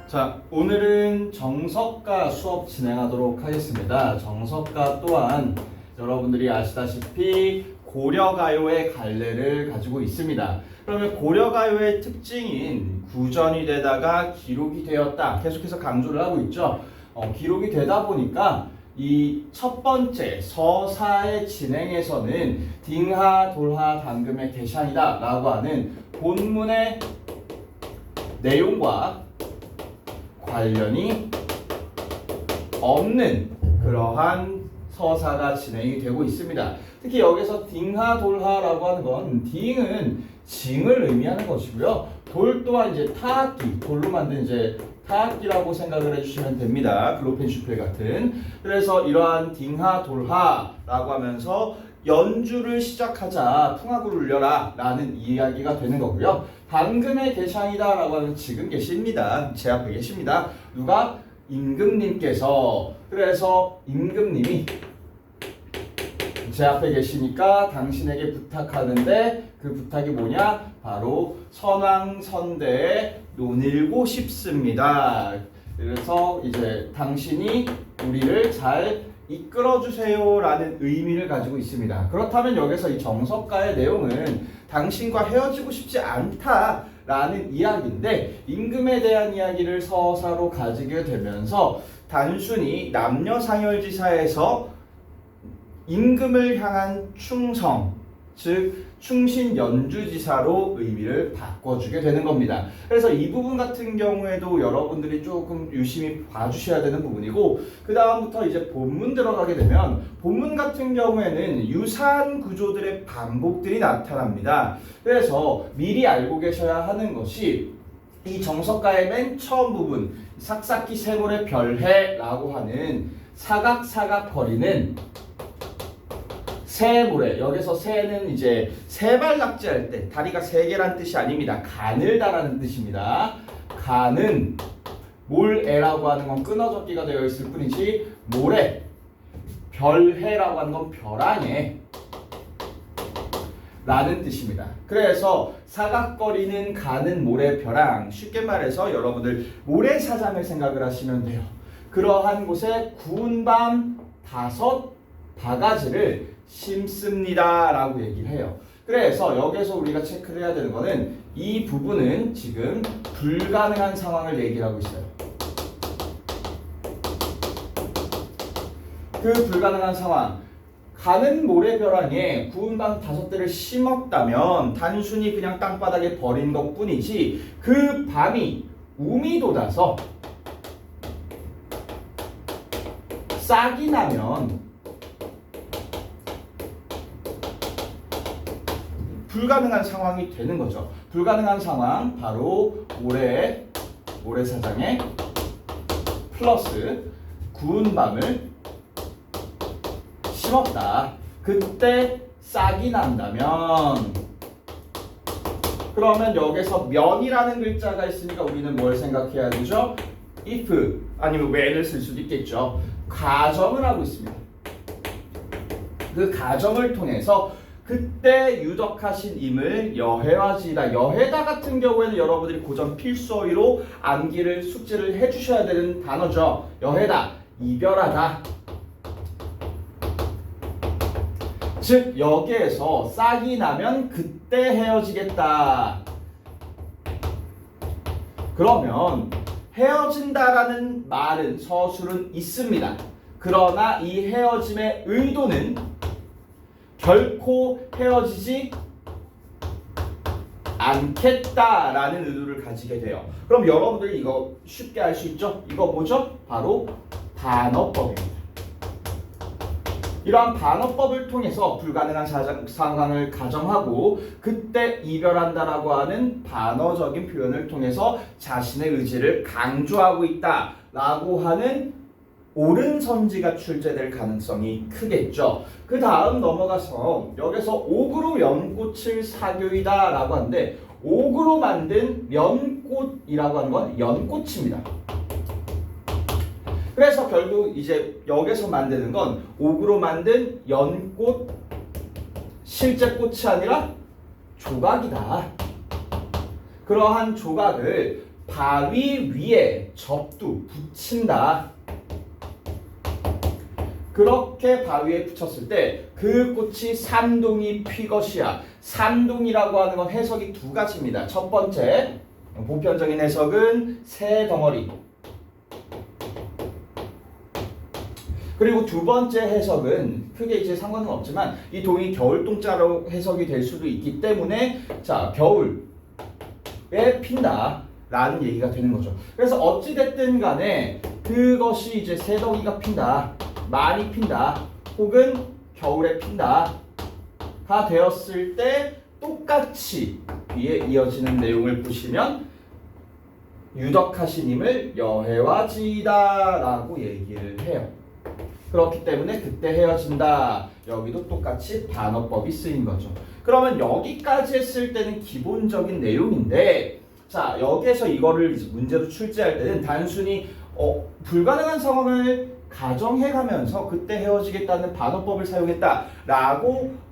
자, 오늘은 정석가 수업 진행하도록 하겠습니다. 정석가 또한 여러분들이 아시다시피 고려가요의 갈래를 가지고 있습니다. 그러면 고려가요의 특징인 구전이 되다가 기록이 되었다. 계속해서 강조를 하고 있죠. 기록이 되다 보니까 이 첫 번째 서사의 진행에서는 딩하, 돌하, 당금의 계šan이다 라고 하는 본문의 내용과 관련이 없는 그러한 서사가 진행이 되고 있습니다. 특히 여기서 딩하, 돌하라고 하는 건 딩은 징을 의미하는 것이고요. 돌 또한 이제 타악기, 돌로 만든 이제 타악기라고 생각을 해주시면 됩니다. 글로펜슈펠 같은. 그래서 이러한 딩하, 돌하라고 하면서 연주를 시작하자 풍악을 울려라 라는 이야기가 되는 거고요. 당금의 계šan이다 라고 하면 지금 계십니다. 제 앞에 계십니다. 누가? 임금님께서. 그래서 임금님이 제 앞에 계시니까 당신에게 부탁하는데 그 부탁이 뭐냐? 바로 선왕선대에 논일고 싶습니다. 그래서 이제 당신이 우리를 잘 이끌어주세요 라는 의미를 가지고 있습니다. 그렇다면 여기서 이 정석가의 내용은 당신과 헤어지고 싶지 않다 라는 이야기인데 임금에 대한 이야기를 서사로 가지게 되면서 단순히 남녀상열지사에서 임금을 향한 충성, 즉 충신연주지사로 의미를 바꿔주게 되는 겁니다. 그래서 이 부분 같은 경우에도 여러분들이 조금 유심히 봐주셔야 되는 부분이고, 그 다음부터 이제 본문 들어가게 되면 본문 같은 경우에는 유사한 구조들의 반복들이 나타납니다. 그래서 미리 알고 계셔야 하는 것이 이 정석가의 맨 처음 부분 삭삭기 세골의 별해라고 하는 사각사각거리는 새모래, 여기서 새는 이제 세발 납치할 때 다리가 세 개란 뜻이 아닙니다. 가늘다라는 뜻입니다. 가는 몰에라고 하는 건 끊어적기가 되어 있을 뿐이지 모래, 별해라고 하는 건 벼랑에 라는 뜻입니다. 그래서 사각거리는 가는 모래 벼랑, 쉽게 말해서 여러분들 모래사장을 생각을 하시면 돼요. 그러한 곳에 구운 밤 5 바가지를 심습니다 라고 얘기를 해요. 그래서 여기서 우리가 체크를 해야 되는 거는 이 부분은 지금 불가능한 상황을 얘기를 하고 있어요. 그 불가능한 상황, 가는 모래벼랑에 구운 밤 5대를 심었다면 단순히 그냥 땅바닥에 버린 것 뿐이지 그 밤이 움이 돋아서 싹이 나면 불가능한 상황이 되는 거죠. 불가능한 상황, 바로 모래사장에 플러스 구운 밤을 심었다. 그때 싹이 난다면, 그러면 여기서 면이라는 글자가 있으니까 우리는 뭘 생각해야 되죠? if 아니면 when을 쓸 수도 있겠죠. 가정을 하고 있습니다. 그 가정을 통해서 그때 유덕하신 임을 여해와지이다. 여해다 같은 경우에는 여러분들이 고전 필수어휘로 암기를 숙지를 해주셔야 되는 단어죠. 여해다, 이별하다. 즉 여기에서 싹이 나면 그때 헤어지겠다. 그러면 헤어진다라는 말은 서술은 있습니다. 그러나 이 헤어짐의 의도는 결코 헤어지지 않겠다라는 의도를 가지게 돼요. 그럼 여러분들이 이거 쉽게 알 수 있죠? 이거 뭐죠? 바로 반어법입니다. 이러한 반어법을 통해서 불가능한 상황을 가정하고 그때 이별한다라고 하는 반어적인 표현을 통해서 자신의 의지를 강조하고 있다라고 하는 옳은 선지가 출제될 가능성이 크겠죠. 그 다음 넘어가서 여기서 옥으로 연꽃을 사교이다 라고 하는데, 옥으로 만든 연꽃이라고 하는 건 연꽃입니다. 그래서 결국 이제 여기서 만드는 건 옥으로 만든 연꽃, 실제 꽃이 아니라 조각이다. 그러한 조각을 바위 위에 붙인다. 그렇게 바위에 붙였을 때 그 꽃이 삼동이 피것이야. 삼동이라고 하는 건 해석이 두 가지입니다. 첫 번째, 보편적인 해석은 새 덩어리. 그리고 두 번째 해석은 크게 이제 상관은 없지만 이 동이 겨울동자로 해석이 될 수도 있기 때문에 자, 겨울에 핀다 라는 얘기가 되는 거죠. 그래서 어찌됐든 간에 그것이 이제 새덩이가 핀다, 많이 핀다, 혹은 겨울에 핀다 가 되었을 때 똑같이 뒤에 이어지는 내용을 보시면 유덕하시님을 여해와 지이다 라고 얘기를 해요. 그렇기 때문에 그때 헤어진다. 여기도 똑같이 반어법이 쓰인 거죠. 그러면 여기까지 했을 때는 기본적인 내용인데 자, 여기에서 이거를 문제로 출제할 때는 단순히 불가능한 상황을 가정해가면서 그때 헤어지겠다는 반어법을 사용했다라고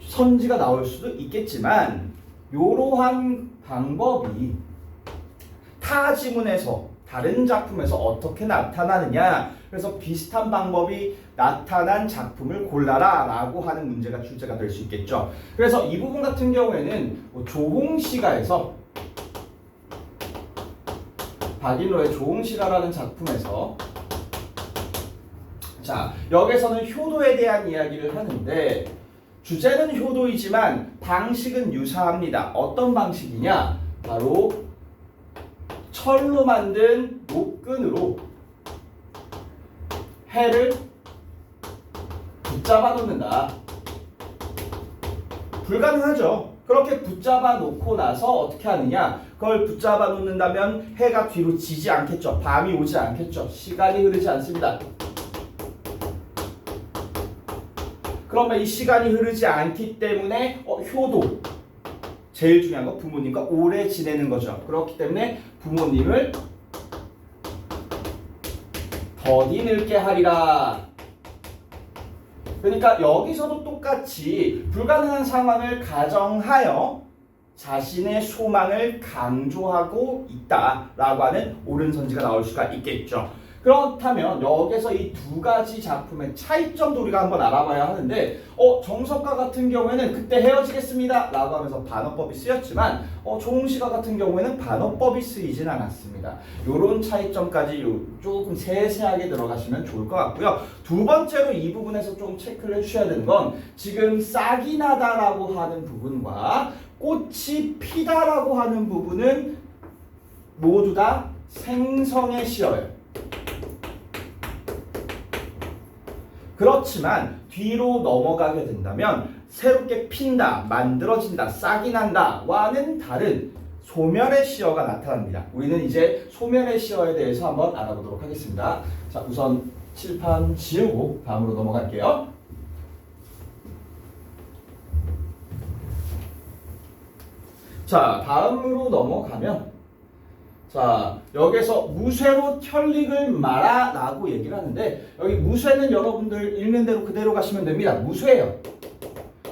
선지가 나올 수도 있겠지만 이러한 방법이 타 지문에서 다른 작품에서 어떻게 나타나느냐, 그래서 비슷한 방법이 나타난 작품을 골라라 라고 하는 문제가 출제가 될 수 있겠죠. 그래서 이 부분 같은 경우에는 조홍시가에서 박인로의 조홍시가라는 작품에서 자, 여기서는 효도에 대한 이야기를 하는데 주제는 효도이지만 방식은 유사합니다. 어떤 방식이냐? 바로 철로 만든 노끈으로 해를 붙잡아 놓는다. 불가능하죠. 그렇게 붙잡아 놓고 나서 어떻게 하느냐? 그걸 붙잡아 놓는다면 해가 뒤로 지지 않겠죠. 밤이 오지 않겠죠. 시간이 흐르지 않습니다. 그러면 이 시간이 흐르지 않기 때문에 효도, 제일 중요한 건 부모님과 오래 지내는 거죠. 그렇기 때문에 부모님을 더디 늙게 하리라. 그러니까 여기서도 똑같이 불가능한 상황을 가정하여 자신의 소망을 강조하고 있다라고 하는 옳은 선지가 나올 수가 있겠죠. 그렇다면 여기서 이 두 가지 작품의 차이점도 우리가 한번 알아봐야 하는데 정석가 같은 경우에는 그때 헤어지겠습니다 라고 하면서 반어법이 쓰였지만 조홍시가 같은 경우에는 반어법이 쓰이진 않았습니다. 이런 차이점까지 조금 세세하게 들어가시면 좋을 것 같고요. 두 번째로 이 부분에서 좀 체크를 해주셔야 되는 건 지금 싹이 나다라고 하는 부분과 꽃이 피다라고 하는 부분은 모두 다 생성의 시어예요. 그렇지만 뒤로 넘어가게 된다면 새롭게 핀다, 만들어진다, 싹이 난다와는 다른 소멸의 시어가 나타납니다. 우리는 이제 소멸의 시어에 대해서 한번 알아보도록 하겠습니다. 자, 우선 칠판 지우고 다음으로 넘어갈게요. 자, 다음으로 넘어가면 자, 여기서 무쇠로 혈릭을 말아 라고 얘기를 하는데 여기 무쇠는 여러분들 읽는 대로 그대로 가시면 됩니다. 무쇠예요.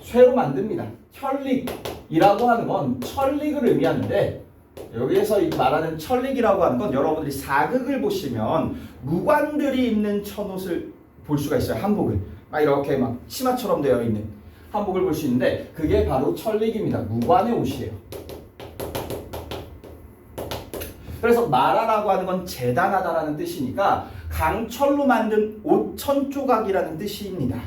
쇠로 만듭니다. 혈릭이라고 하는 건 철릭을 의미하는데 여기에서 말하는 철릭이라고 하는 건 여러분들이 사극을 보시면 무관들이 입는 천옷을 볼 수가 있어요. 한복을 막 이렇게 막 치마처럼 되어 있는 한복을 볼 수 있는데 그게 바로 철릭입니다. 무관의 옷이에요. 그래서 마라라고 하는 건 재단하다라는 뜻이니까 강철로 만든 옷 천조각이라는 뜻입니다.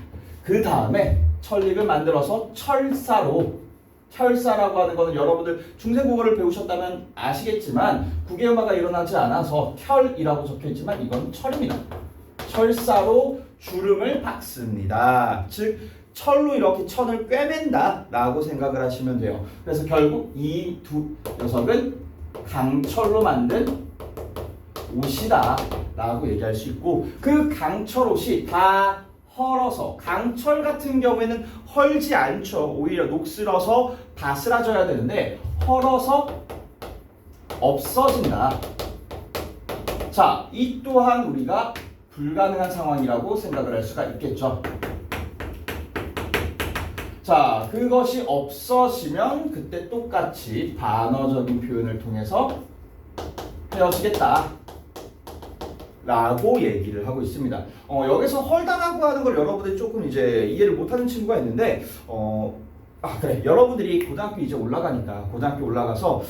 그 다음에 철릭을 만들어서 철사라고 하는 거는 여러분들 중세국어를 배우셨다면 아시겠지만 국외음화가 일어나지 않아서 혈이라고 적혀있지만 이건 철입니다. 철사로 주름을 박습니다. 즉 철로 이렇게 천을 꿰맨다 라고 생각을 하시면 돼요. 그래서 결국 이 두 녀석은 강철로 만든 옷이다 라고 얘기할 수 있고 그 강철 옷이 다 헐어서 강철 같은 경우에는 헐지 않죠. 오히려 녹슬어서 바스라져야 되는데 헐어서 없어진다. 자, 이 또한 우리가 불가능한 상황이라고 생각을 할 수가 있겠죠. 자, 그것이 없어지면 그때 똑같이 반어적인 표현을 통해서 헤어지겠다 라고 얘기를 하고 있습니다. 여기서 헐다라고 하는 걸 여러분들이 조금 이제 이해를 못하는 친구가 있는데 그래. 여러분들이 고등학교 이제 올라가니까 고등학교 올라가서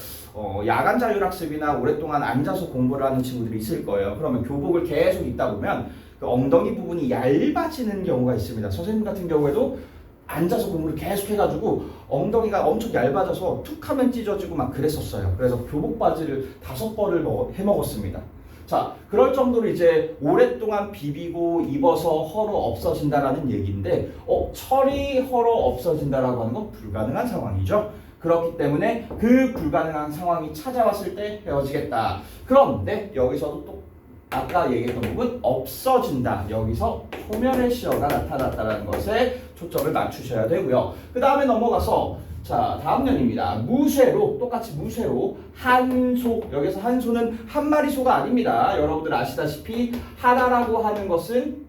야간 자율학습이나 오랫동안 앉아서 공부를 하는 친구들이 있을 거예요. 그러면 교복을 계속 입다 보면 그 엉덩이 부분이 얇아지는 경우가 있습니다. 선생님 같은 경우에도 앉아서 공부를 계속 해가지고 엉덩이가 엄청 얇아져서 툭 하면 찢어지고 막 그랬었어요. 그래서 교복 바지를 5벌을 해먹었습니다. 자, 그럴 정도로 이제 오랫동안 비비고 입어서 헐어 없어진다라는 얘기인데 철이 헐어 없어진다라고 하는 건 불가능한 상황이죠. 그렇기 때문에 그 불가능한 상황이 찾아왔을 때 헤어지겠다. 그런데 여기서도 또 아까 얘기했던 부분 없어진다. 여기서 소멸의 시어가 나타났다는 것에 초점을 맞추셔야 되고요. 그 다음에 넘어가서 자, 다음 년입니다. 무쇠로, 똑같이 무쇠로 한소, 여기서 한소는 한 마리 소가 아닙니다. 여러분들 아시다시피 하나라고 하는 것은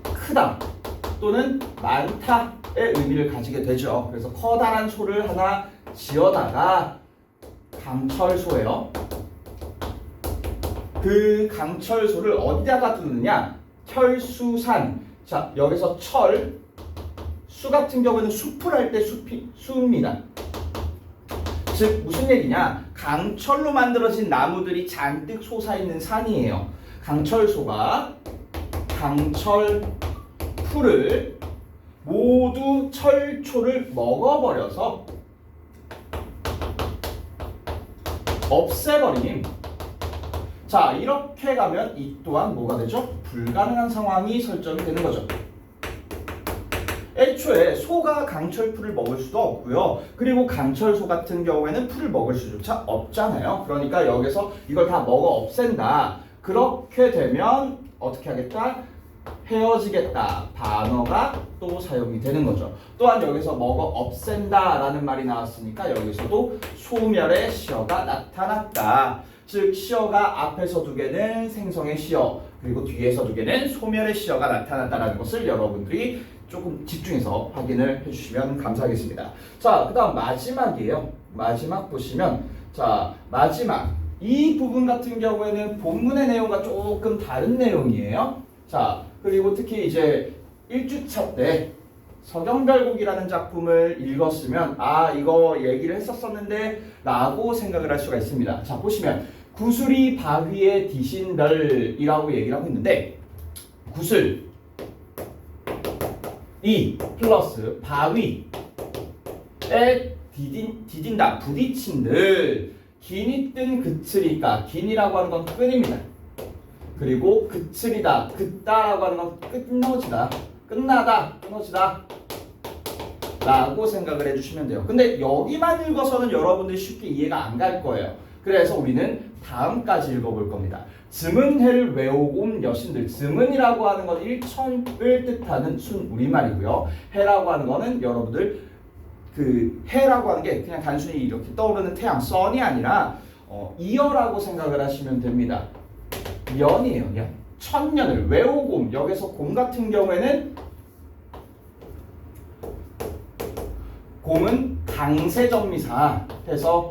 크다 또는 많다의 의미를 가지게 되죠. 그래서 커다란 소를 하나 지어다가 강철소예요. 그 강철소를 어디다가 두느냐? 철수산. 자, 여기서 철, 수 같은 경우는 숲을 할 때 수입니다. 즉 무슨 얘기냐? 강철로 만들어진 나무들이 잔뜩 솟아있는 산이에요. 강철소가 강철풀을 모두 철초를 먹어버려서 없애버림. 자, 이렇게 가면 이 또한 뭐가 되죠? 불가능한 상황이 설정이 되는 거죠. 애초에 소가 강철풀을 먹을 수도 없고요. 그리고 강철소 같은 경우에는 풀을 먹을 수조차 없잖아요. 그러니까 여기서 이걸 다 먹어 없앤다. 그렇게 되면 어떻게 하겠다? 헤어지겠다. 반어가 또 사용이 되는 거죠. 또한 여기서 먹어 없앤다 라는 말이 나왔으니까 여기서도 소멸의 시어가 나타났다. 즉 시어가 앞에서 두 개는 생성의 시어, 그리고 뒤에서 두 개는 소멸의 시어가 나타났다는 것을 여러분들이 조금 집중해서 확인을 해주시면 감사하겠습니다. 자, 그 다음 마지막이에요. 마지막 보시면, 자, 마지막 이 부분 같은 경우에는 본문의 내용과 조금 다른 내용이에요. 자, 그리고 특히 이제 1주차 때 서경별곡이라는 작품을 읽었으면 이거 얘기를 했었었는데 라고 생각을 할 수가 있습니다. 자, 보시면 구슬이 바위에 디신별이라고 얘기를 하고 있는데 구슬 이 플러스 바위에 디딘다 부딪힌들 긴이 뜬 그칠이니까 긴이라고 하는 건 끈입니다. 그리고 그칠이다 긋다라고 하는 건 끊어지다 끝나다 끊어지다 라고 생각을 해주시면 돼요. 근데 여기만 읽어서는 여러분들이 쉽게 이해가 안 갈 거예요. 그래서 우리는 다음까지 읽어볼 겁니다. 즈문해를 외우고 여신들. 즈문이라고 하는 건 일천을 뜻하는 순 우리말이고요. 해라고 하는 거는 여러분들 그 해라고 하는 게 그냥 단순히 이렇게 떠오르는 태양, 선이 아니라 이어라고 생각을 하시면 됩니다. 년이에요, 년. 천년을 외우고 여기서 곰 같은 경우에는 곰은 강세정미사 해서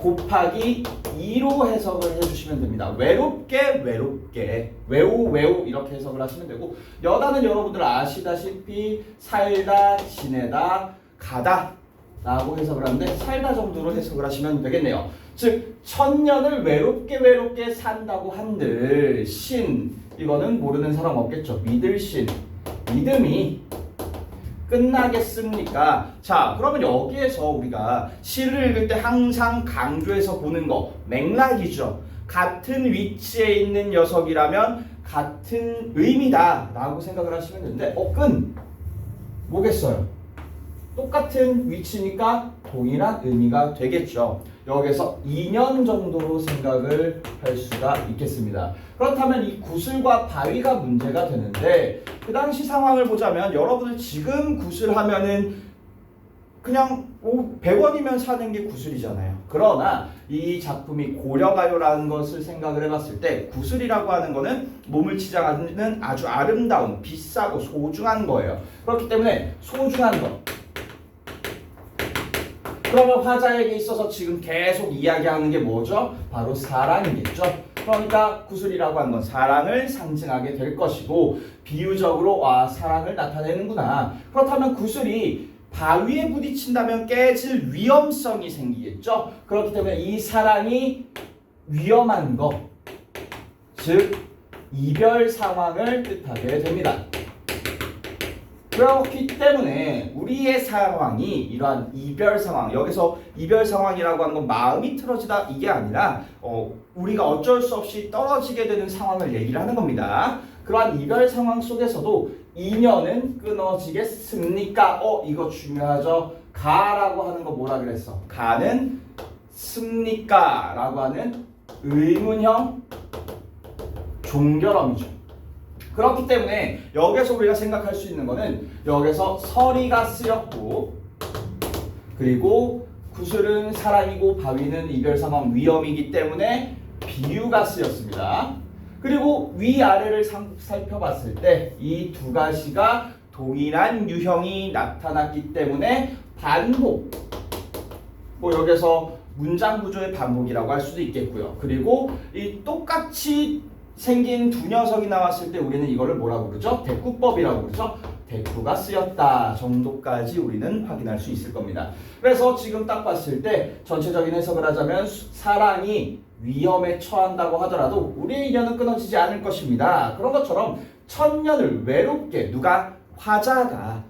곱하기 2로 해석을 해주시면 됩니다. 외롭게 외우 이렇게 해석을 하시면 되고 여다는 여러분들 아시다시피 살다 지내다 가다 라고 해석을 하는데 살다 정도로 해석을 하시면 되겠네요. 즉 천년을 외롭게 산다고 한들 신 이거는 모르는 사람 없겠죠. 믿을 신 믿음이 끝나겠습니까? 자, 그러면 여기에서 우리가 시를 읽을 때 항상 강조해서 보는 거 맥락이죠. 같은 위치에 있는 녀석이라면 같은 의미다 라고 생각을 하시면 되는데 끈 뭐겠어요? 똑같은 위치니까 동일한 의미가 되겠죠. 여기서 2년 정도로 생각을 할 수가 있겠습니다. 그렇다면 이 구슬과 바위가 문제가 되는데 그 당시 상황을 보자면 여러분들 지금 구슬하면은 그냥 100원이면 사는 게 구슬이잖아요. 그러나 이 작품이 고려가요라는 것을 생각을 해봤을 때 구슬이라고 하는 거는 몸을 치장하는 아주 아름다운 비싸고 소중한 거예요. 그렇기 때문에 소중한 것. 그러면 화자에게 있어서 지금 계속 이야기하는 게 뭐죠? 바로 사랑이겠죠. 그러니까 구슬이라고 하는 건 사랑을 상징하게 될 것이고 비유적으로 사랑을 나타내는구나. 그렇다면 구슬이 바위에 부딪힌다면 깨질 위험성이 생기겠죠. 그렇기 때문에 이 사랑이 위험한 것, 즉 이별 상황을 뜻하게 됩니다. 그렇기 때문에 우리의 상황이 이러한 이별 상황, 여기서 이별 상황이라고 하는 건 마음이 틀어지다 이게 아니라 우리가 어쩔 수 없이 떨어지게 되는 상황을 얘기를 하는 겁니다. 그러한 이별 상황 속에서도 인연은 끊어지겠습니까? 이거 중요하죠. 가라고 하는 거 뭐라 그랬어? 가는 습니까? 라고 하는 의문형 종결어이죠. 그렇기 때문에 여기서 우리가 생각할 수 있는 거는 여기서 서리가 쓰였고 그리고 구슬은 사랑이고 바위는 이별 상황 위험이기 때문에 비유가 쓰였습니다. 그리고 위아래를 살펴봤을 때 이 두 가지가 동일한 유형이 나타났기 때문에 반복, 여기서 문장 구조의 반복이라고 할 수도 있겠고요. 그리고 이 똑같이 생긴 두 녀석이 나왔을 때 우리는 이거를 뭐라고 그러죠? 대꾸법이라고 그러죠? 대꾸가 쓰였다 정도까지 우리는 확인할 수 있을 겁니다. 그래서 지금 딱 봤을 때 전체적인 해석을 하자면 사랑이 위험에 처한다고 하더라도 우리의 인연은 끊어지지 않을 것입니다. 그런 것처럼 천년을 외롭게 화자가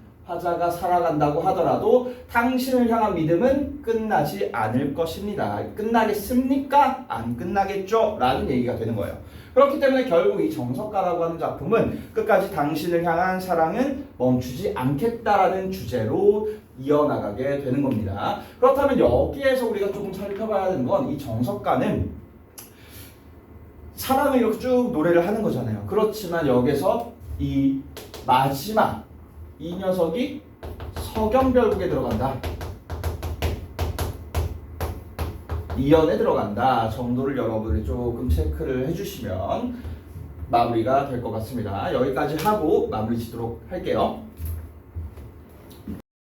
살아간다고 하더라도 당신을 향한 믿음은 끝나지 않을 것입니다. 끝나겠습니까? 안 끝나겠죠? 라는 얘기가 되는 거예요. 그렇기 때문에 결국 이 정석가라고 하는 작품은 끝까지 당신을 향한 사랑은 멈추지 않겠다라는 주제로 이어나가게 되는 겁니다. 그렇다면 여기에서 우리가 조금 살펴봐야 하는 건 이 정석가는 사랑을 이렇게 쭉 노래를 하는 거잖아요. 그렇지만 여기서 이 마지막 이 녀석이 서경별국에 들어간다. 이연에 들어간다 정도를 여러분이 조금 체크를 해주시면 마무리가 될 것 같습니다. 여기까지 하고 마무리 짓도록 할게요.